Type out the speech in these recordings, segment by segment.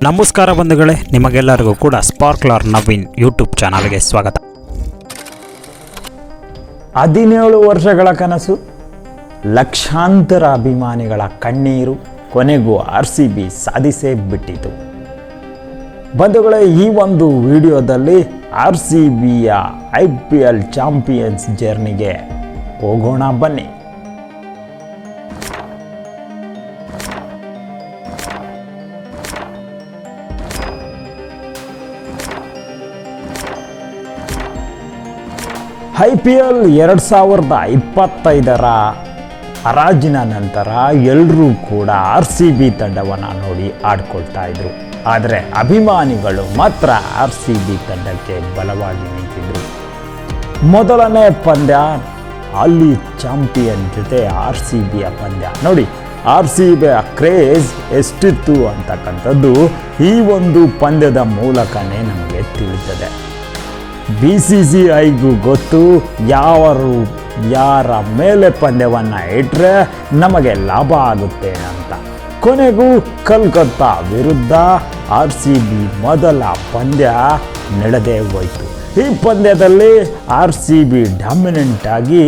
ನಮಸ್ಕಾರ ಬಂಧುಗಳೇ, ನಿಮಗೆಲ್ಲರಿಗೂ ಕೂಡ ಸ್ಪಾರ್ಕ್ಲರ್ ನವೀನ್ ಯೂಟ್ಯೂಬ್ ಚಾನಲ್ಗೆ ಸ್ವಾಗತ. 17 ವರ್ಷಗಳ ಕನಸು, ಲಕ್ಷಾಂತರ ಅಭಿಮಾನಿಗಳ ಕಣ್ಣೀರು, ಕೊನೆಗೂ RCB ಸಾಧಿಸೇ ಬಿಟ್ಟಿತು. ಬಂಧುಗಳೇ, ಈ ಒಂದು ವಿಡಿಯೋದಲ್ಲಿ RCBಯ IPL ಚಾಂಪಿಯನ್ಸ್ ಜರ್ನಿಗೆ ಹೋಗೋಣ ಬನ್ನಿ. IPL 2025ರ ಹರಾಜಿನ ನಂತರ ಎಲ್ಲರೂ ಕೂಡ RCB ತಂಡವನ್ನು ನೋಡಿ ಆಡ್ಕೊಳ್ತಾ ಇದ್ರು. ಆದರೆ ಅಭಿಮಾನಿಗಳು ಮಾತ್ರ RCB ತಂಡಕ್ಕೆ ಬಲವಾಗಿ ನಿಂತಿದ್ರು. ಮೊದಲನೇ ಪಂದ್ಯ ಅಲ್ಲಿ ಚಾಂಪಿಯನ್ ಜೊತೆ RCBಯ ಪಂದ್ಯ ನೋಡಿ. RCBಯ ಕ್ರೇಜ್ ಎಷ್ಟಿತ್ತು ಅಂತಕ್ಕಂಥದ್ದು ಈ ಒಂದು ಪಂದ್ಯದ ಮೂಲಕನೇ ನಮಗೆ ತಿಳಿಯುತ್ತದೆ. BCCIಗೂ ಗೊತ್ತು ಯಾರ ಮೇಲೆ ಪಂದ್ಯವನ್ನು ಇಟ್ಟರೆ ನಮಗೆ ಲಾಭ ಆಗುತ್ತೆ ಅಂತ. ಕೊನೆಗೂ ಕೋಲ್ಕತ್ತಾ ವಿರುದ್ಧ RCB ಮೊದಲ ಪಂದ್ಯ ನಡೆದೇ ಹೋಯಿತು. ಈ ಪಂದ್ಯದಲ್ಲಿ RCB ಡಾಮಿನೆಂಟ್ ಆಗಿ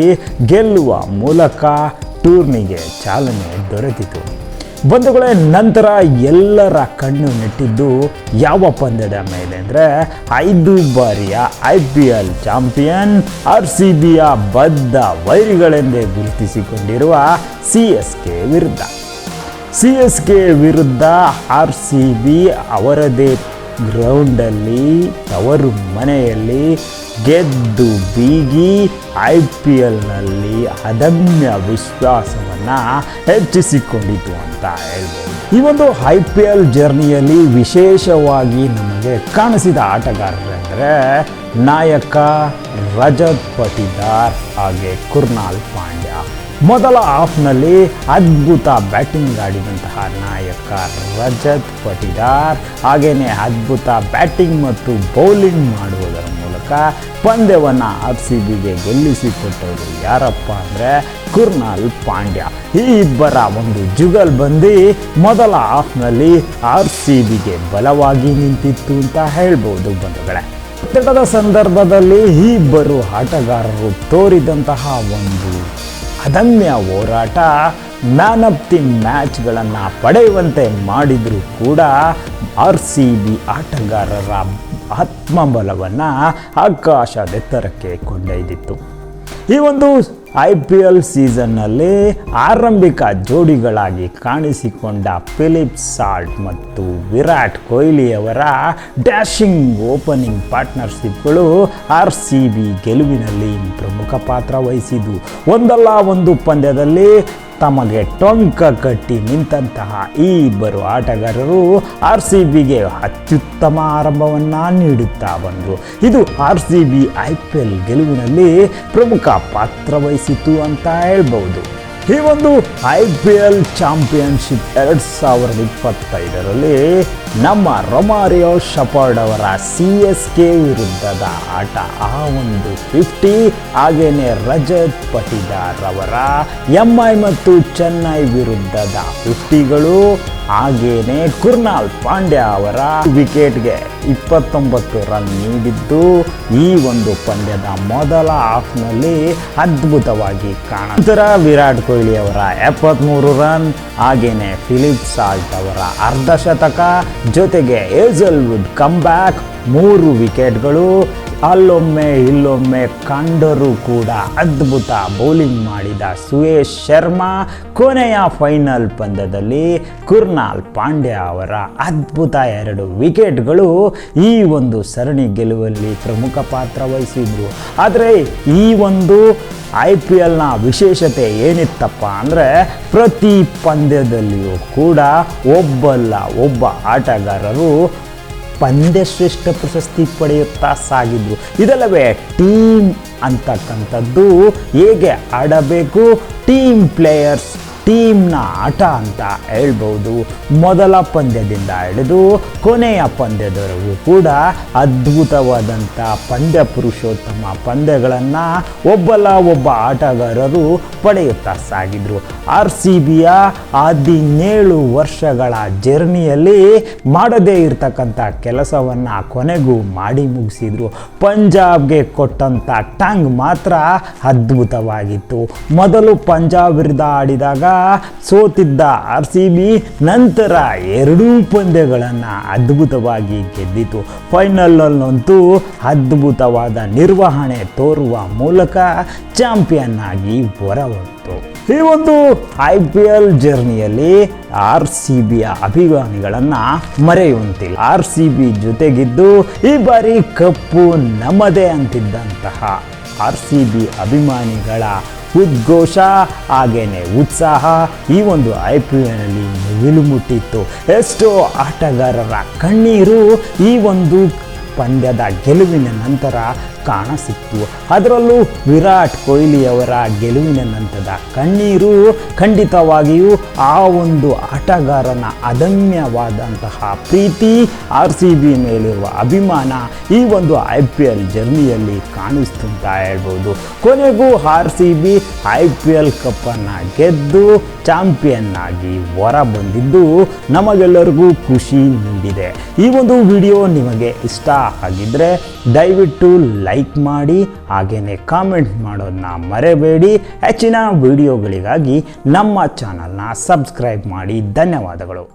ಗೆಲ್ಲುವ ಮೂಲಕ ಟೂರ್ನಿಗೆ ಚಾಲನೆ ದೊರೆತಿತು. ಬಂಧುಗಳೇ, ನಂತರ ಎಲ್ಲರ ಕಣ್ಣು ನೆಟ್ಟಿದ್ದು ಯಾವ ಪಂದ್ಯದ ಮೇಲೆ ಅಂದರೆ 5 ಬಾರಿಯ IPL ಚಾಂಪಿಯನ್ RCBಯ ಬದ್ಧ ವೈರಿಗಳೆಂದೇ ಗುರುತಿಸಿಕೊಂಡಿರುವ CSK ವಿರುದ್ಧ RCB ಅವರದೇ ಗ್ರೌಂಡಲ್ಲಿ ತವರು ಮನೆಯಲ್ಲಿ ಗೆದ್ದು ಬೀಗಿ IPLನಲ್ಲಿ ಅದಮ್ಯ ವಿಶ್ವಾಸವನ್ನು ಹೆಚ್ಚಿಸಿಕೊಂಡಿತು ಅಂತ ಹೇಳ್ಬೋದು. ಈ ಒಂದು IPL ಜರ್ನಿಯಲ್ಲಿ ವಿಶೇಷವಾಗಿ ನಮಗೆ ಕಾಣಿಸಿದ ಆಟಗಾರರೆಂದರೆ ನಾಯಕ ರಜತ್ ಪಟಿದಾರ್ ಹಾಗೆ ಕುರ್ನಾಲ್ ಪಾಂಡ್ಯ. ಮೊದಲ ಹಾಫ್ನಲ್ಲಿ ಅದ್ಭುತ ಬ್ಯಾಟಿಂಗ್ ಆಡಿದಂತಹ ನಾಯಕ ರಜತ್ ಪಟಿದಾರ್ ಹಾಗೆಯೇ ಅದ್ಭುತ ಬ್ಯಾಟಿಂಗ್ ಮತ್ತು ಬೌಲಿಂಗ್ ಮಾಡುವುದರ ಮೂಲಕ ಪಂದ್ಯವನ್ನು RCBಗೆ ಗೆಲ್ಲಿಸಿಕೊಟ್ಟವರು ಯಾರಪ್ಪ ಅಂದರೆ ಕುರ್ನಾಲ್ ಪಾಂಡ್ಯ. ಈ ಇಬ್ಬರ ಒಂದು ಜುಗಲ್ಬಂದಿ ಮೊದಲ ಹಾಫ್ನಲ್ಲಿ RCBಗೆ ಬಲವಾಗಿ ನಿಂತಿತ್ತು ಅಂತ ಹೇಳ್ಬೋದು ಬಂಧುಗಳೇ. ಒತ್ತಡದ ಸಂದರ್ಭದಲ್ಲಿ ಈ ಇಬ್ಬರು ಆಟಗಾರರು ತೋರಿದಂತಹ ಒಂದು ಅದಮ್ಯ ಹೋರಾಟ ಮ್ಯಾನ್ ಆಫ್ ದಿ ಮ್ಯಾಚ್ಗಳನ್ನು ಪಡೆಯುವಂತೆ ಮಾಡಿದರೂ ಕೂಡ RCB ಆಟಗಾರರ ಆತ್ಮಬಲವನ್ನು ಆಕಾಶದೆತ್ತರಕ್ಕೆ ಕೊಂಡೊಯ್ದಿತ್ತು. ಈ ಒಂದು IPL ಸೀಸನ್ನಲ್ಲಿ ಆರಂಭಿಕ ಜೋಡಿಗಳಾಗಿ ಕಾಣಿಸಿಕೊಂಡ ಫಿಲಿಪ್ ಸಾಲ್ಟ್ ಮತ್ತು ವಿರಾಟ್ ಕೊಹ್ಲಿಯವರ ಡ್ಯಾಶಿಂಗ್ ಓಪನಿಂಗ್ ಪಾರ್ಟ್ನರ್ಶಿಪ್ಗಳು RCB ಗೆಲುವಿನಲ್ಲಿ ಪ್ರಮುಖ ಪಾತ್ರ ವಹಿಸಿದ್ದು. ಒಂದಲ್ಲ ಒಂದು ಪಂದ್ಯದಲ್ಲಿ ತಮಗೆ ಟೊಂಕ ಕಟ್ಟಿ ನಿಂತಹ ಈ ಇಬ್ಬರು ಆಟಗಾರರು RCBಗೆ ಅತ್ಯುತ್ತಮ ಆರಂಭವನ್ನು ನೀಡುತ್ತಾ ಬಂದರು. ಇದು RCB IPL ಗೆಲುವಿನಲ್ಲಿ ಪ್ರಮುಖ ಪಾತ್ರ ವಹಿಸಿತು ಅಂತ ಹೇಳ್ಬೋದು. ಈ ಒಂದು IPL ಚಾಂಪಿಯನ್ಶಿಪ್ 2025ರಲ್ಲಿ ನಮ್ಮ ರೊಮಾರಿಯೋ ಶಪರ್ಡ್ ಅವರ CSK ವಿರುದ್ಧದ ಆಟ, ಆ ಒಂದು 50 ಹಾಗೇನೆ ರಜತ್ ಪಟಿದಾರ್ ಅವರ MI ಮತ್ತು ಚೆನ್ನೈ ವಿರುದ್ಧದ 50ಗಳು ಹಾಗೇನೆ ಕುರ್ನಾಲ್ ಪಾಂಡ್ಯ ಅವರ ವಿಕೆಟ್ಗೆ 29 ರನ್ ನೀಡಿದ್ದು ಈ ಒಂದು ಪಂದ್ಯದ ಮೊದಲ ಹಾಫ್ನಲ್ಲಿ ಅದ್ಭುತವಾಗಿ ನಂತರ ವಿರಾಟ್ ಕೊಹ್ಲಿ ಅವರ 73 ರನ್ ಹಾಗೇನೆ ಫಿಲಿಪ್ ಸಾಲ್ಟ್ ಅವರ ಅರ್ಧ ಶತಕ ಜೊತೆಗೆ ಹೇಜಲ್ವುಡ್ ಕಮ್ಬ್ಯಾಕ್ 3 ವಿಕೆಟ್ಗಳು ಅಲ್ಲೊಮ್ಮೆ ಇಲ್ಲೊಮ್ಮೆ ಕಂಡರೂ ಕೂಡ ಅದ್ಭುತ ಬೌಲಿಂಗ್ ಮಾಡಿದ ಸುಯೇಶ್ ಶರ್ಮಾ ಕೊನೆಯ ಫೈನಲ್ ಪಂದ್ಯದಲ್ಲಿ ಕುರ್ನಾಲ್ ಪಾಂಡ್ಯ ಅವರ ಅದ್ಭುತ 2 ವಿಕೆಟ್ಗಳು ಈ ಒಂದು ಸರಣಿ ಗೆಲುವಲ್ಲಿ ಪ್ರಮುಖ ಪಾತ್ರ ವಹಿಸಿದ್ರು. ಆದರೆ ಈ ಒಂದು IPLನ ವಿಶೇಷತೆ ಏನಿತ್ತಪ್ಪ ಅಂದರೆ ಪ್ರತಿ ಪಂದ್ಯದಲ್ಲಿಯೂ ಕೂಡ ಒಬ್ಬ ಆಟಗಾರರು ಪಂದ್ಯಶ್ರೇಷ್ಠ ಪ್ರಶಸ್ತಿ ಪಡೆಯುತ್ತಾ ಸಾಗಿದ್ರು. ಇದಲ್ಲವೇ ಟೀಮ್ ಅಂತಕ್ಕಂಥದ್ದು ಹೇಗೆ ಆಡಬೇಕು, ಟೀಮ್ ಪ್ಲೇಯರ್ಸ್ ಟೀಮ್ನ ಆಟ ಅಂತ ಹೇಳ್ಬೋದು. ಮೊದಲ ಪಂದ್ಯದಿಂದ ಹಿಡಿದು ಕೊನೆಯ ಪಂದ್ಯದವರೆಗೂ ಕೂಡ ಅದ್ಭುತವಾದಂಥ ಪಂದ್ಯ ಪುರುಷೋತ್ತಮ ಪಂದ್ಯಗಳನ್ನು ಒಬ್ಬ ಆಟಗಾರರು ಪಡೆಯುತ್ತಾ ಸಾಗಿದ್ರು. RCBಯ 17 ವರ್ಷಗಳ ಜರ್ನಿಯಲ್ಲಿ ಮಾಡದೇ ಇರತಕ್ಕಂಥ ಕೆಲಸವನ್ನು ಕೊನೆಗೂ ಮಾಡಿ ಮುಗಿಸಿದ್ರು. ಪಂಜಾಬ್ಗೆ ಕೊಟ್ಟಂಥ ಟಾಂಗ್ ಮಾತ್ರ ಅದ್ಭುತವಾಗಿತ್ತು. ಮೊದಲು ಪಂಜಾಬ್ ವಿರುದ್ಧ ಆಡಿದಾಗ ಸೋತಿದ್ದ RCB ನಂತರ 2 ಪಂದ್ಯಗಳನ್ನು ಅದ್ಭುತವಾಗಿ ಗೆದ್ದಿತು. ಫೈನಲ್ನಲ್ಲಂತೂ ಅದ್ಭುತವಾದ ನಿರ್ವಹಣೆ ತೋರುವ ಮೂಲಕ ಚಾಂಪಿಯನ್ ಆಗಿ ಹೊರಹೊತ್ತು. ಈ ಒಂದು IPL ಜರ್ನಿಯಲ್ಲಿ RCBಯ ಅಭಿಮಾನಿಗಳನ್ನು ಮರೆಯುವಂತಿಲ್ಲ. RCB ಜೊತೆಗಿದ್ದು ಈ ಬಾರಿ ಕಪ್ಪು ನಮ್ಮದೇ ಅಂತಿದ್ದಂತಹ RCB ಅಭಿಮಾನಿಗಳ ಉದ್ಘೋಷ ಹಾಗೇನೆ ಉತ್ಸಾಹ ಈ ಒಂದು IPLನಲ್ಲಿ ಮುಗಿಲು ಮುಟ್ಟಿತ್ತು. ಎಷ್ಟೋ ಆಟಗಾರರ ಕಣ್ಣೀರು ಈ ಒಂದು ಪಂದ್ಯದ ಗೆಲುವಿನ ನಂತರ ಕಾಣಸಿಕ್ತು. ಅದರಲ್ಲೂ ವಿರಾಟ್ ಕೊಹ್ಲಿಯವರ ಗೆಲುವಿನ ನಂತರದ ಕಣ್ಣೀರು ಖಂಡಿತವಾಗಿಯೂ ಆ ಒಂದು ಆಟಗಾರನ ಅದಮ್ಯವಾದಂತಹ ಪ್ರೀತಿ, RCB ಮೇಲಿರುವ ಅಭಿಮಾನ ಈ ಒಂದು IPL ಜರ್ನಿಯಲ್ಲಿ ಕಾಣಿಸ್ತು ಅಂತ ಹೇಳ್ಬೋದು. ಕೊನೆಗೂ RCB IPL ಕಪ್ಪನ್ನು ಗೆದ್ದು ಚಾಂಪಿಯನ್ ಆಗಿ ಹೊರ ಬಂದಿದ್ದು ನಮಗೆಲ್ಲರಿಗೂ ಖುಷಿ ನೀಡಿದೆ. ಈ ಒಂದು ವಿಡಿಯೋ ನಿಮಗೆ ಇಷ್ಟ ಆಗಿದ್ದರೆ ದಯವಿಟ್ಟು ಲೈಕ್ ಮಾಡಿ, ಹಾಗೆಯೇ ಕಾಮೆಂಟ್ ಮಾಡೋದನ್ನ ಮರೆಯಬೇಡಿ. ಹೆಚ್ಚಿನ ವಿಡಿಯೋಗಳಿಗಾಗಿ ನಮ್ಮ ಚಾನಲ್ನ ಸಬ್ಸ್ಕ್ರೈಬ್ ಮಾಡಿ. ಧನ್ಯವಾದಗಳು.